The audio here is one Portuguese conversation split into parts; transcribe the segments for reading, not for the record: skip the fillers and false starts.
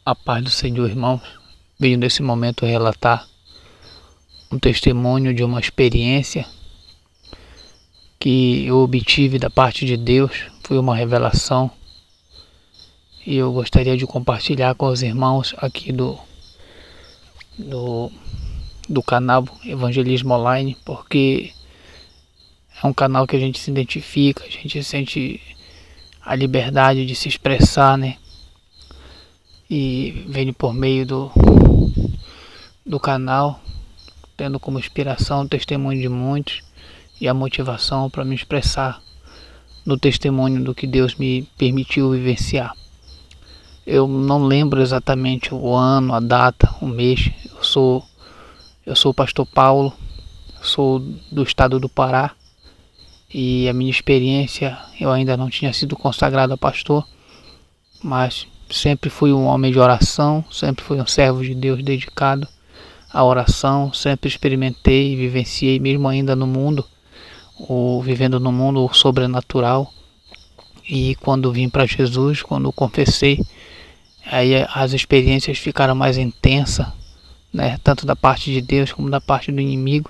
A paz do Senhor, irmãos. Venho nesse momento relatar um testemunho de uma experiência que eu obtive da parte de Deus. Foi uma revelação e eu gostaria de compartilhar com os irmãos aqui do canal Evangelismo Online, porque é um canal que a gente se identifica, a gente sente a liberdade de se expressar, né? E venho por meio do canal, tendo como inspiração o testemunho de muitos e a motivação para me expressar no testemunho do que Deus me permitiu vivenciar. Eu não lembro exatamente o ano, a data, o mês. Eu sou o pastor Paulo, sou do estado do Pará, e a minha experiência, eu ainda não tinha sido consagrado a pastor, mas sempre fui um homem de oração, sempre fui um servo de Deus dedicado à oração, sempre experimentei e vivenciei, mesmo ainda no mundo, vivendo no mundo sobrenatural. E quando vim para Jesus, quando confessei, aí as experiências ficaram mais intensas, né? Tanto da parte de Deus como da parte do inimigo.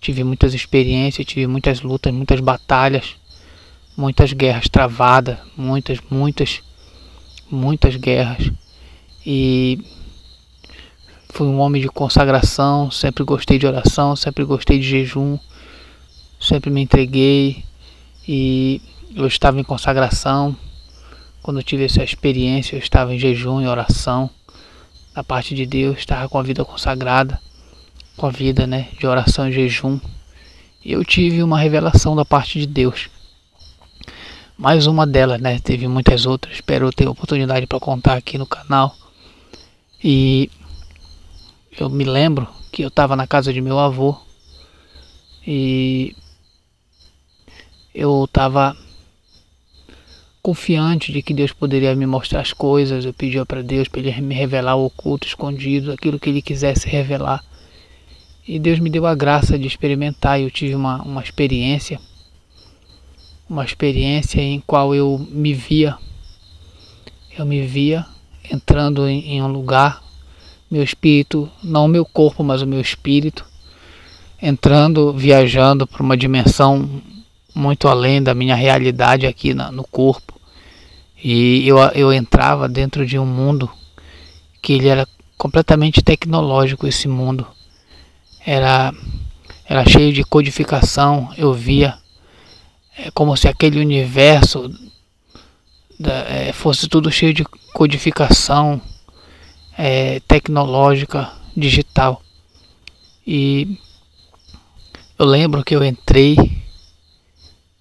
Tive muitas experiências, tive muitas lutas, muitas batalhas, muitas guerras travadas, muitas guerras. E fui um homem de consagração, sempre gostei de oração, sempre gostei de jejum, sempre me entreguei, e eu estava em consagração. Quando eu tive essa experiência, eu estava em jejum e oração da parte de Deus, estava com a vida consagrada, com a vida, né, de oração e jejum. E eu tive uma revelação da parte de Deus. Mais uma delas, né? Teve muitas outras, espero ter oportunidade para contar aqui no canal. E eu me lembro que eu estava na casa de meu avô e eu estava confiante de que Deus poderia me mostrar as coisas. Eu pedia para Deus para Ele me revelar o oculto, escondido, aquilo que Ele quisesse revelar. E Deus me deu a graça de experimentar. Eu tive uma experiência em qual eu me via entrando em um lugar, meu espírito, não o meu corpo, mas o meu espírito, entrando, viajando para uma dimensão muito além da minha realidade aqui no corpo. E eu entrava dentro de um mundo que ele era completamente tecnológico. Esse mundo era cheio de codificação. Eu via como se aquele universo fosse tudo cheio de codificação tecnológica, digital. E eu lembro que eu entrei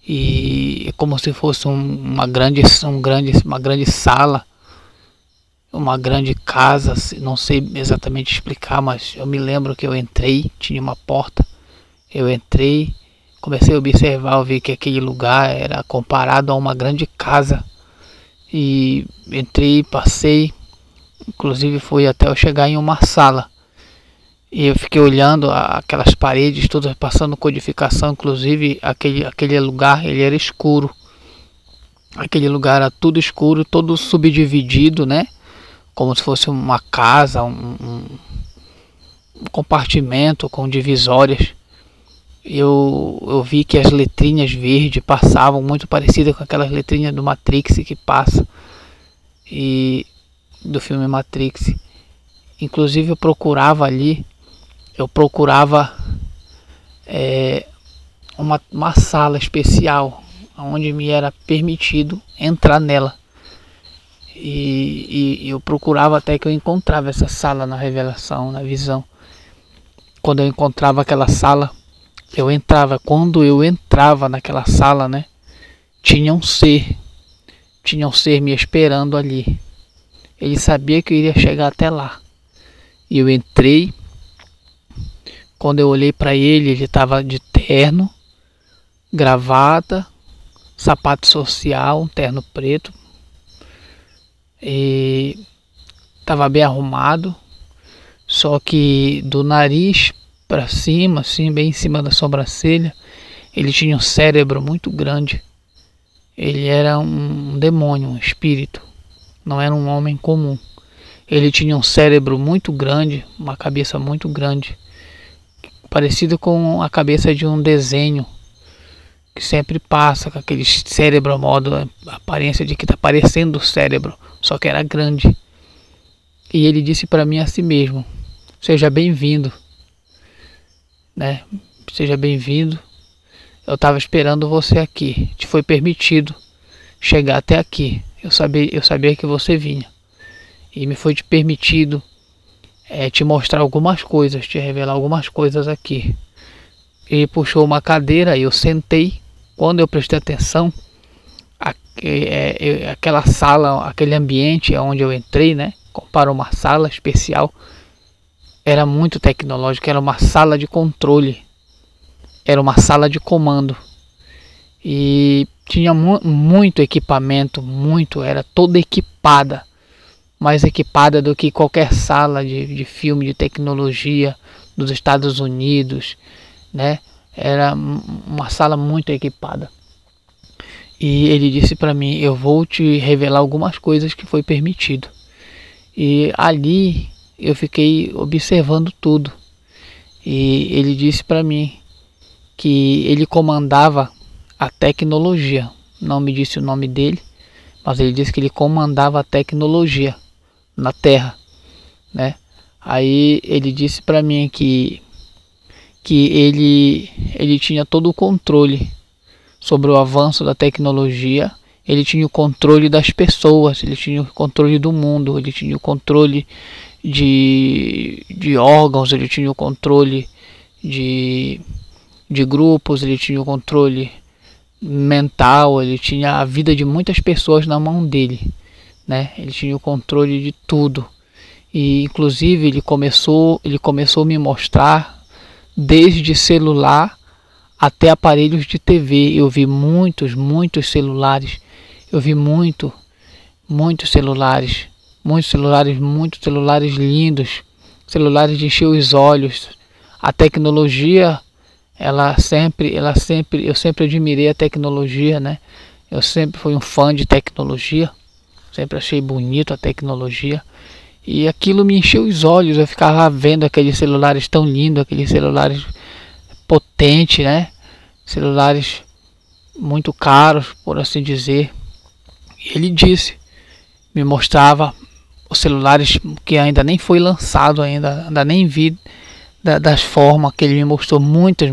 e como se fosse uma grande sala, uma grande casa, não sei exatamente explicar, mas eu me lembro que eu entrei, tinha uma porta, eu entrei, comecei a observar, eu vi que aquele lugar era comparado a uma grande casa, e entrei, passei, inclusive fui até eu chegar em uma sala, e eu fiquei olhando aquelas paredes todas passando codificação. Inclusive aquele lugar, ele era escuro, aquele lugar era tudo escuro, todo subdividido, né? Como se fosse uma casa, um compartimento com divisórias. Eu vi que as letrinhas verdes passavam, muito parecidas com aquelas letrinhas do Matrix que passa, e do filme Matrix. Inclusive eu procurava uma sala especial onde me era permitido entrar nela. E eu procurava até que eu encontrava essa sala na revelação, na visão. Quando eu encontrava aquela sala, eu entrava. Quando eu entrava naquela sala, né, tinha um ser me esperando ali. Ele sabia que eu iria chegar até lá. E eu entrei. Quando eu olhei para ele, ele estava de terno, gravata, sapato social, um terno preto, e estava bem arrumado, só que do nariz para cima, assim, bem em cima da sobrancelha, ele tinha um cérebro muito grande. Ele era um demônio, um espírito, não era um homem comum. Ele tinha um cérebro muito grande, uma cabeça muito grande, parecido com a cabeça de um desenho que sempre passa com aquele cérebro a modo, a aparência de que está parecendo o cérebro, só que era grande. E ele disse para mim assim mesmo: seja bem-vindo, né? Seja bem-vindo. Eu estava esperando você aqui. Te foi permitido chegar até aqui. Eu sabia que você vinha. E me foi permitido te mostrar algumas coisas, te revelar algumas coisas aqui. Ele puxou uma cadeira e eu sentei. Quando eu prestei atenção, aquela sala, aquele ambiente onde eu entrei, né? Para uma sala especial, era muito tecnológico, era uma sala de controle, era uma sala de comando e tinha muito equipamento, era toda equipada, mais equipada do que qualquer sala de filme de tecnologia dos Estados Unidos, né? Era uma sala muito equipada. E ele disse para mim: eu vou te revelar algumas coisas que foi permitido. E ali eu fiquei observando tudo. E ele disse para mim que ele comandava a tecnologia. Não me disse o nome dele, mas ele disse que ele comandava a tecnologia na Terra, né? Aí ele disse para mim que ele tinha todo o controle sobre o avanço da tecnologia. Ele tinha o controle das pessoas, ele tinha o controle do mundo, ele tinha o controle de órgãos, ele tinha o controle de grupos, ele tinha o controle mental, ele tinha a vida de muitas pessoas na mão dele, né? Ele tinha o controle de tudo. E inclusive ele começou a me mostrar desde celular até aparelhos de TV. Eu vi muitos celulares. Eu vi muitos celulares lindos, celulares de encher os olhos. A tecnologia, eu sempre admirei a tecnologia, né? Eu sempre fui um fã de tecnologia, sempre achei bonito a tecnologia. E aquilo me encheu os olhos, eu ficava vendo aqueles celulares tão lindos, aqueles celulares potentes, né? Celulares muito caros, por assim dizer. E ele me mostrava os celulares que ainda nem foi lançado, ainda nem vi das formas que ele me mostrou. Muitos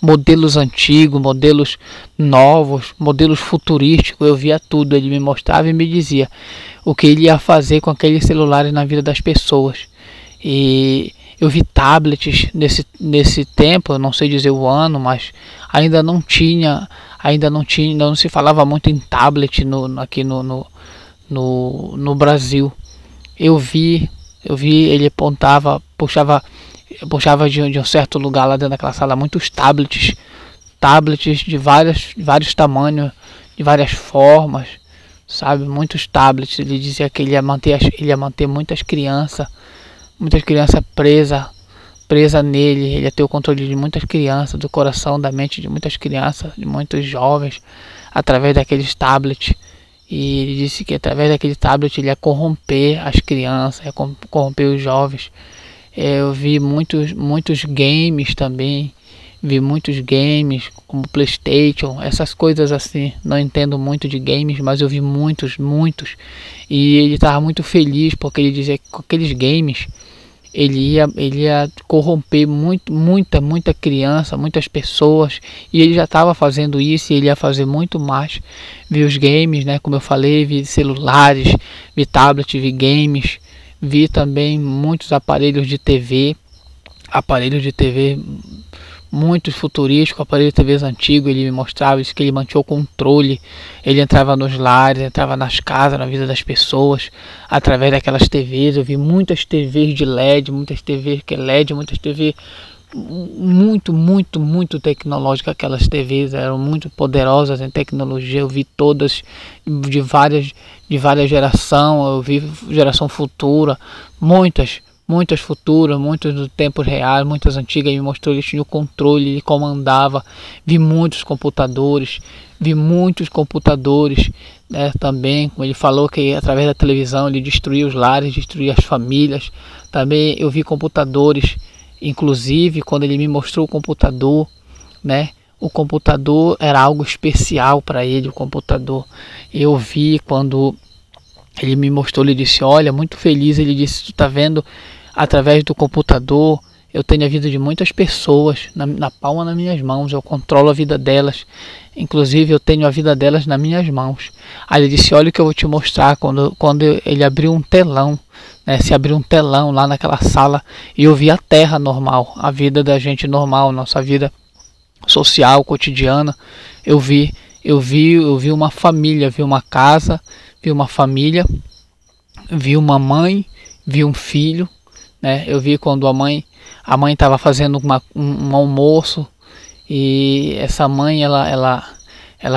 modelos antigos, modelos novos, modelos futurísticos. Eu via tudo, ele me mostrava e me dizia o que ele ia fazer com aqueles celulares na vida das pessoas. E eu vi tablets nesse tempo, eu não sei dizer o ano, mas ainda não se falava muito em tablet aqui no Brasil. Eu vi ele puxava de um certo lugar lá dentro daquela sala muitos tablets de vários tamanhos, de várias formas, sabe? Muitos tablets. Ele dizia que ele ia manter muitas crianças presa nele. Ele ia ter o controle de muitas crianças, do coração, da mente de muitas crianças, de muitos jovens, através daqueles tablets. E ele disse que através daquele tablet ele ia corromper as crianças, ia corromper os jovens. Eu vi muitos games também. Vi muitos games como PlayStation, essas coisas assim. Não entendo muito de games, mas eu vi muitos. E ele estava muito feliz porque ele dizia que com aqueles games ele ia corromper muita criança, muitas pessoas. E ele já estava fazendo isso e ele ia fazer muito mais. Vi os games, né? Como eu falei, vi celulares, vi tablets, vi games. Vi também muitos aparelhos de TV. Muitos futurísticos, aparelhos de TVs antigos. Ele me mostrava isso, que ele mantinha o controle. Ele entrava nos lares, entrava nas casas, na vida das pessoas, através daquelas TVs. Eu vi muitas TVs de LED, muitas TVs muito tecnológicas. Aquelas TVs eram muito poderosas em tecnologia. Eu vi todas de várias gerações. Eu vi geração futura, muitas muitas futuras, muitas do tempo real, muitas antigas. Ele me mostrou, ele tinha o controle, ele comandava. Vi muitos computadores, né, também. Como ele falou que através da televisão ele destruía os lares, destruía as famílias. Também eu vi computadores, inclusive quando ele me mostrou o computador, né? O computador era algo especial para ele, o computador. Eu vi quando ele me mostrou, ele disse, olha, muito feliz, ele disse, tu tá vendo, através do computador, eu tenho a vida de muitas pessoas na palma das minhas mãos, eu controlo a vida delas, inclusive eu tenho a vida delas nas minhas mãos. Aí ele disse, olha o que eu vou te mostrar, quando ele abriu um telão, né, se abriu um telão lá naquela sala, e eu vi a terra normal, a vida da gente normal, nossa vida social, cotidiana. Eu vi uma família, vi uma casa, vi uma família, vi uma mãe, vi um filho, né? Eu vi quando a mãe estava fazendo um almoço, e essa mãe ela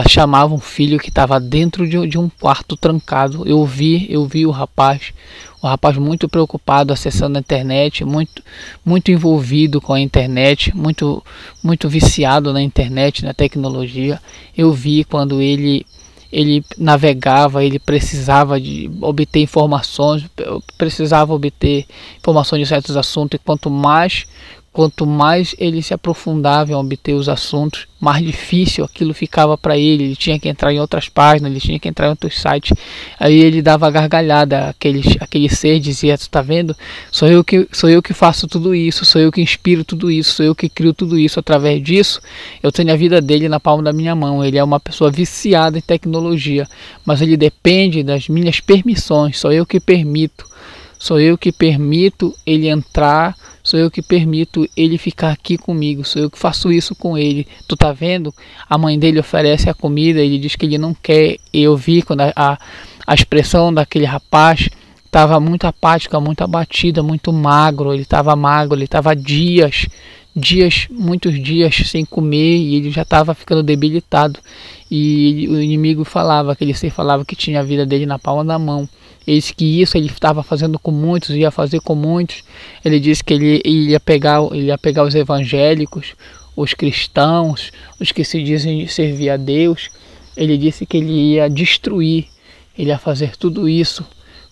chamava um filho que estava dentro de um quarto trancado. Eu vi o rapaz muito preocupado, acessando a internet, muito envolvido com a internet, muito viciado na internet, na tecnologia. Eu vi quando ele navegava, ele precisava de obter informações, de certos assuntos, e quanto mais ele se aprofundava em obter os assuntos, mais difícil aquilo ficava para ele. Ele tinha que entrar em outras páginas, ele tinha que entrar em outros sites. Aí ele dava gargalhada, aquele ser dizia, tu tá vendo? Sou eu que faço tudo isso, sou eu que inspiro tudo isso, sou eu que crio tudo isso. Através disso, eu tenho a vida dele na palma da minha mão. Ele é uma pessoa viciada em tecnologia, mas ele depende das minhas permissões, sou eu que permito ele entrar, sou eu que permito ele ficar aqui comigo, sou eu que faço isso com ele. Tu tá vendo? A mãe dele oferece a comida, ele diz que ele não quer. Eu vi quando a expressão daquele rapaz estava muito apática, muito abatida, muito magro. Ele estava muitos dias sem comer, e ele já estava ficando debilitado. E o inimigo falava, aquele ser falava que tinha a vida dele na palma da mão. Eis que isso ele estava fazendo com muitos, ia fazer com muitos. Ele disse que ele ia pegar os evangélicos, os cristãos, os que se dizem servir a Deus. Ele disse que ele ia destruir, ele ia fazer tudo isso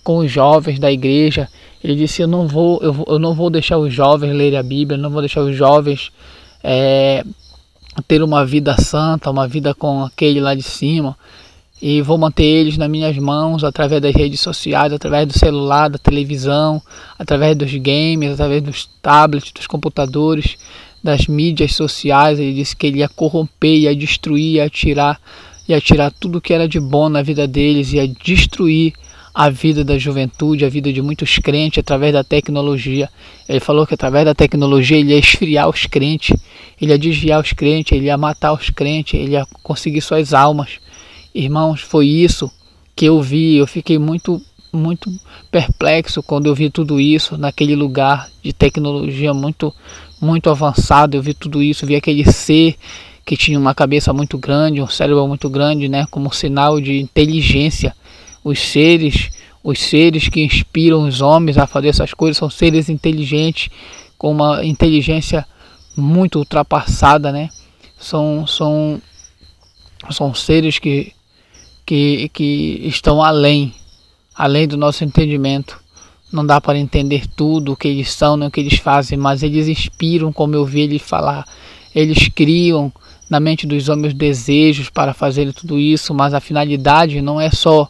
com os jovens da igreja. Ele disse, eu não vou deixar os jovens lerem a Bíblia, eu não vou deixar os jovens ter uma vida santa, uma vida com aquele lá de cima. E vou manter eles nas minhas mãos, através das redes sociais, através do celular, da televisão, através dos games, através dos tablets, dos computadores, das mídias sociais. Ele disse que ele ia corromper, ia destruir, ia tirar tudo que era de bom na vida deles, ia destruir a vida da juventude, a vida de muitos crentes através da tecnologia. Ele falou que através da tecnologia ele ia esfriar os crentes, ele ia desviar os crentes, ele ia matar os crentes, ele ia conseguir suas almas. Irmãos, foi isso que eu vi. Eu fiquei muito perplexo quando eu vi tudo isso naquele lugar de tecnologia muito avançado. Eu vi tudo isso, vi aquele ser que tinha uma cabeça muito grande, um cérebro muito grande, né, como sinal de inteligência. Os seres que inspiram os homens a fazer essas coisas são seres inteligentes, com uma inteligência muito ultrapassada, né? São seres que estão além do nosso entendimento. Não dá para entender tudo o que eles são, nem o que eles fazem, mas eles inspiram, como eu vi ele falar. Eles criam na mente dos homens desejos para fazer tudo isso, mas a finalidade não é só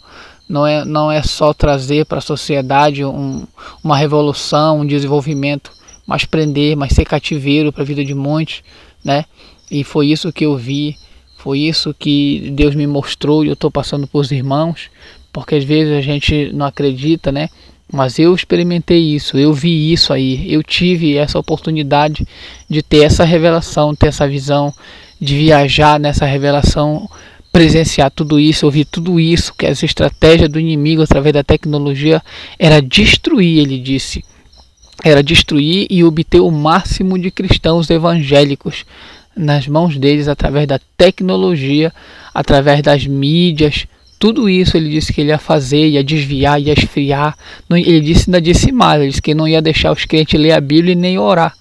trazer para a sociedade uma revolução, um desenvolvimento, mas prender, mas ser cativeiro para a vida de muitos, né? E foi isso que eu vi. Foi isso que Deus me mostrou, e eu estou passando para os irmãos, porque às vezes a gente não acredita, né? Mas eu experimentei isso, eu vi isso aí, eu tive essa oportunidade de ter essa revelação, ter essa visão, de viajar nessa revelação, presenciar tudo isso, ouvir tudo isso, que essa estratégia do inimigo através da tecnologia era destruir, ele disse. Era destruir e obter o máximo de cristãos evangélicos nas mãos deles através da tecnologia, através das mídias, tudo isso ele disse que ele ia fazer, ia desviar, ia esfriar. Ele disse mais, ele disse que não ia deixar os crentes ler a Bíblia e nem orar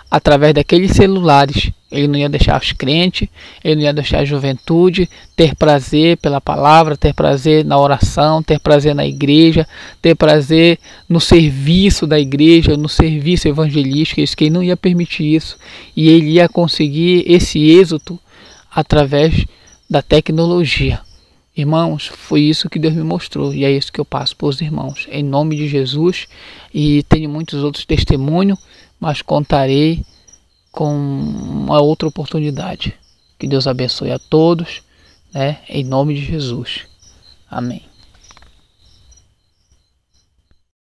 através daqueles celulares. Ele não ia deixar os crentes, ele não ia deixar a juventude ter prazer pela palavra, ter prazer na oração, ter prazer na igreja, ter prazer no serviço da igreja, no serviço evangelístico. Ele disse que ele não ia permitir isso, e ele ia conseguir esse êxito através da tecnologia. Irmãos, foi isso que Deus me mostrou, e é isso que eu passo para os irmãos, em nome de Jesus. E tenho muitos outros testemunhos, mas contarei com uma outra oportunidade. Que Deus abençoe a todos, né? Em nome de Jesus. Amém.